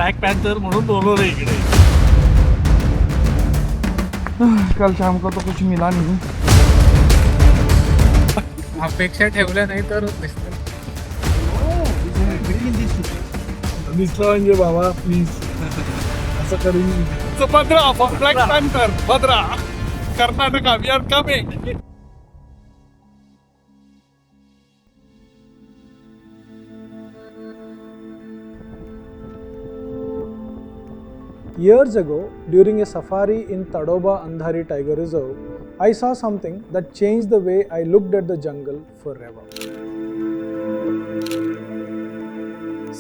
Black panther म्हणून बोलवलं इकडे. कल शाम को तो कुछ मिला नहीं. अपेक्षा ठेवल्या नाही तर दिसतं. दिसलं म्हणजे बाबा प्लीज असं करून Bhadra black panther Bhadra Karnataka we are coming. Years ago, during a safari in Tadoba-Andhari Tiger Reserve, I saw something that changed the way I looked at the jungle forever.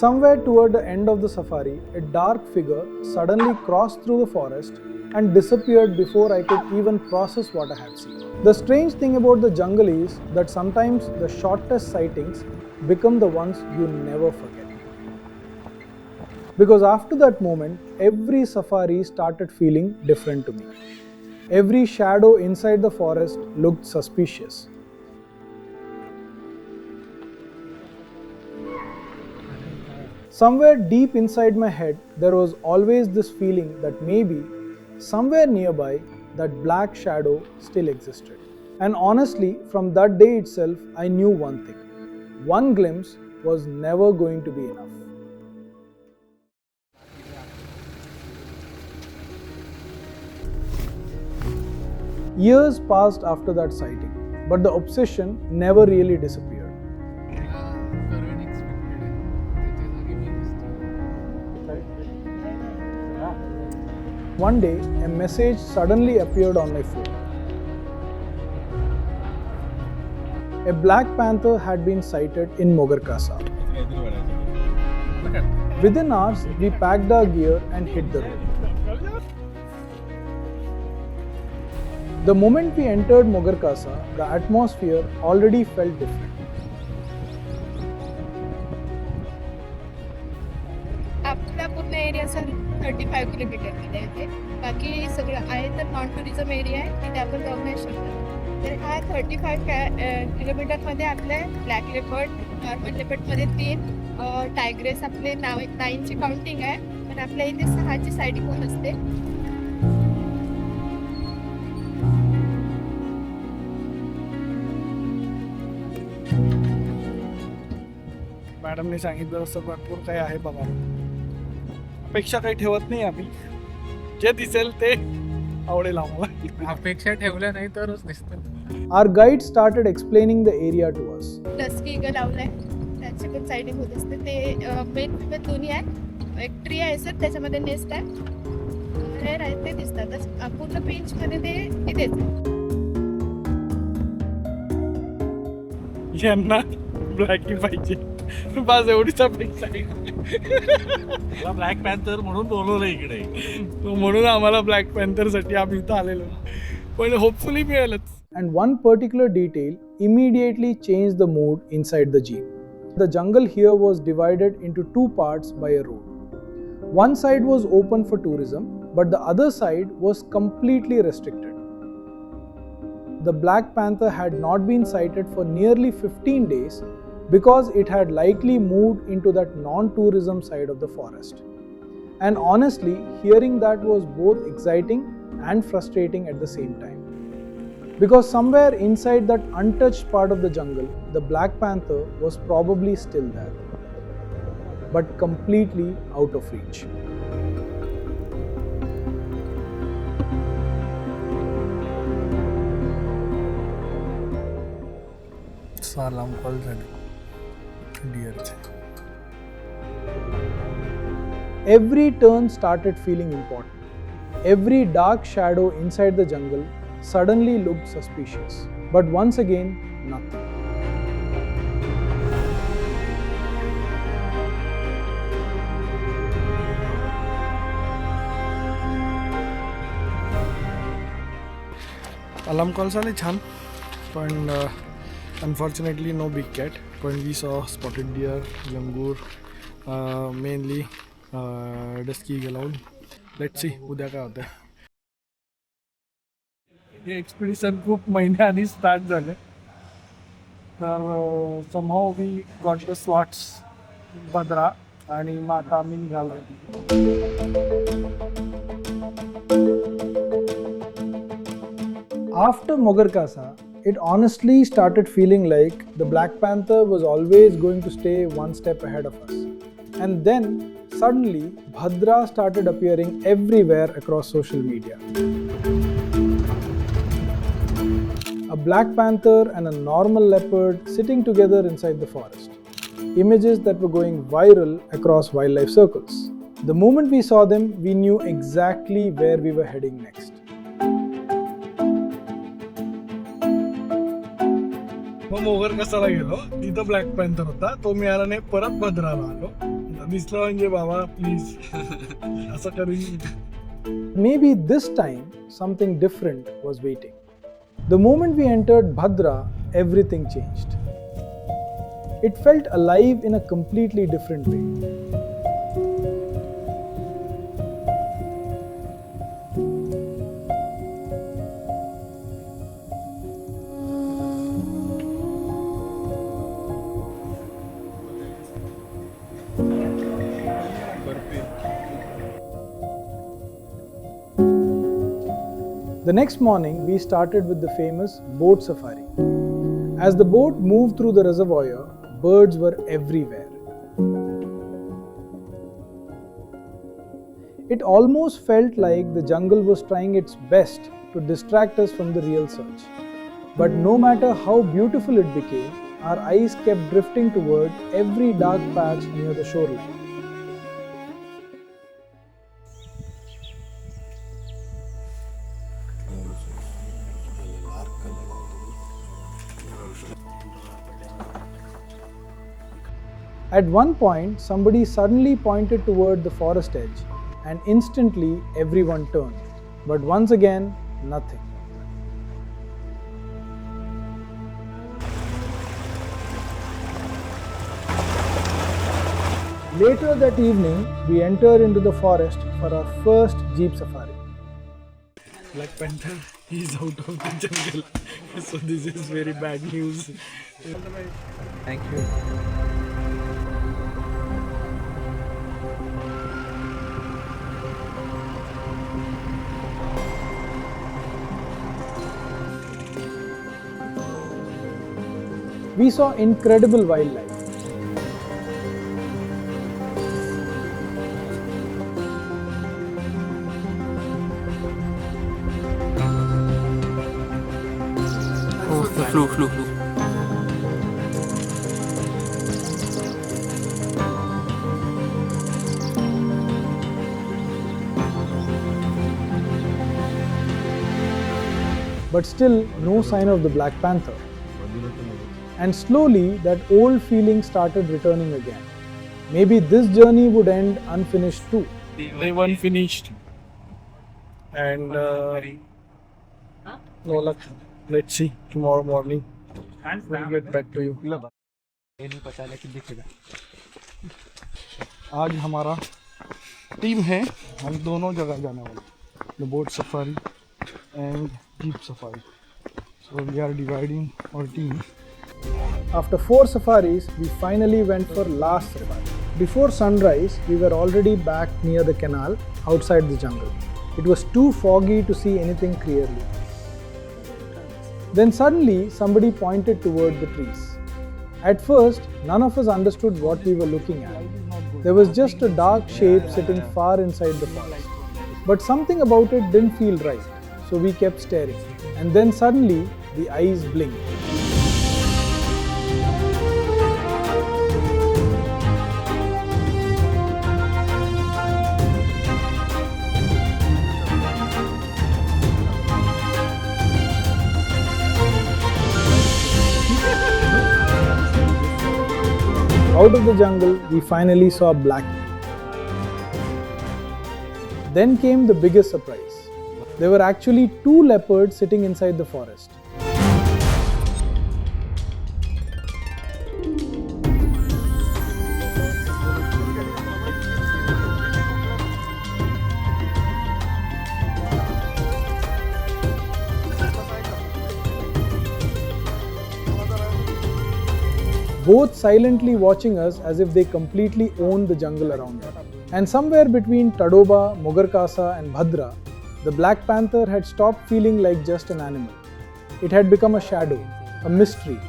Somewhere toward the end of the safari, a dark figure suddenly crossed through the forest and disappeared before I could even process what I had seen. The strange thing about the jungle is that sometimes the shortest sightings become the ones you never forget. Because after that moment, every safari started feeling different to me. Every shadow inside the forest looked suspicious. Somewhere deep inside my head, there was always this feeling that maybe, somewhere nearby, that black shadow still existed. And honestly, from that day itself, I knew one thing. One glimpse was never going to be enough. Years passed after that sighting, but the obsession never really disappeared. One day, a message suddenly appeared on my phone. A black panther had been sighted in Mogarkasa. Within hours, we packed our gear and hit the road. The moment we entered Mogarkasa, the atmosphere already felt different. आपला पूर्ण area sir 35 किलोमीटरमध्ये आहे. बाकी सगळं आहे तर non tourism area आहे, तिथे आपण जाऊ नाही शकत. तर हा 35 किलोमीटरमध्ये आपले ब्लॅक लेपर्ड, नॉर्मल लेपर्डमध्ये 3, टायग्रेस आपले 9ची काउंटिंग आहे, पण आपल्या इथे 6ची सायडिंग होत असते. मॅडमने सांगितलं असं भरपूर काही आहे बघा. अपेक्षा काही ठेवत नाही आम्ही, जे दिसेल ते आवडेल आम्हाला. अपेक्षा ठेवल्या नाही तरच दिसतं. Our guide started explaining the area to us. Dusky eagle लावलाय, त्याची पण सायडिंग होत असते. ते मेन फिमेल दोन्ही आहे. एक ट्री आहे सर, त्याच्यामध्ये नेस्ट आहे, हेअर आहे, ते दिसतात. पूर्ण पिंचमध्ये ते तिथेच. यांना ब्लॅकी पाहिजे बस, एवढीच अपेक्षा आहे. ब्लॅक पॅन्थर म्हणून बोलवलं इकडे, म्हणून आम्हाला ब्लॅक पॅन्थरसाठी आम्ही इथं आलेलो, पण होपफुली मिळेलच. And one particular detail immediately changed the mood inside the jeep. The jungle here was divided into 2 parts by a road. One side was open for tourism, but the other side was completely restricted. The black panther had not been sighted for nearly 15 days because it had likely moved into that non-tourism side of the forest. And honestly, hearing that was both exciting and frustrating at the same time. Because somewhere inside that untouched part of the jungle, the black panther was probably still there, but completely out of reach. Alarm call झाले डिअरचे. Every turn started feeling important. Every dark shadow inside the jungle suddenly looked suspicious. But once again, nothing. Alarm call झाले छान, पण unfortunately no big cat. पण we saw spotted deer, langur, mainly dusky गेलाऊन. Let's see उद्या काय होतं. हे expedition खूप महिन्याआधी start झाले, तर somehow we got the slots Bhadra आणि मग आता आम्ही निघालो. After Mogarkasa, it honestly started feeling like the Black Panther was always going to stay one step ahead of us. And then, suddenly, Bhadra started appearing everywhere across social media. A black panther and a normal leopard sitting together inside the forest. Images that were going viral across wildlife circles. The moment we saw them, we knew exactly where we were heading next. मग मोगरकासाला गेलो, तिथं black panther होता, तो मिळाला नाही, परत भद्राला आलो. दिसलं म्हणजे बाबा please असं करून. Maybe this time something different was waiting. The moment we entered Bhadra, everything changed. It felt alive in a completely different way. The next morning, we started with the famous boat safari. As the boat moved through the reservoir, birds were everywhere. It almost felt like the jungle was trying its best to distract us from the real search. But no matter how beautiful it became, our eyes kept drifting toward every dark patch near the shoreline. At one point, somebody suddenly pointed toward the forest edge, and instantly everyone turned. But once again, nothing. Later that evening, we entered into the forest for our first jeep safari. Black Panther is out of the jungle. So this is very bad news. Thank you. We saw incredible wildlife. Flew. But still, no sign of the Black Panther. And slowly, that old feeling started returning again. Maybe this journey would end unfinished too. Day one finished. And no luck. Let's see tomorrow morning. We'll get back to you. आज हमारा team है, हम दोनों जगह जाने वाले, the boat safari and jeep safari. So we are dividing our team. After 4 safaris, we finally went for last safari. Before sunrise, we were already back near the canal outside the jungle. It was too foggy to see anything clearly. Then suddenly, somebody pointed toward the trees. At first, none of us understood what we were looking at. There was just a dark shape sitting far inside the forest. But something about it didn't feel right, so we kept staring. And then suddenly, the eyes blinked. Out of the jungle, we finally saw Blackie. Then came the biggest surprise. There were actually 2 leopards sitting inside the forest. both silently watching us as if they completely own the jungle around them. And somewhere between Tadoba, Mogarkasa and Bhadra, the Black Panther had stopped feeling like just an animal. It had become a shadow, a mystery,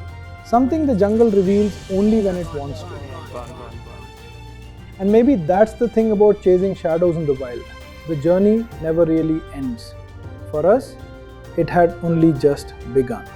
something the jungle reveals only when it wants to. And maybe that's the thing about chasing shadows in the wild. The journey never really ends. For us, it had only just begun.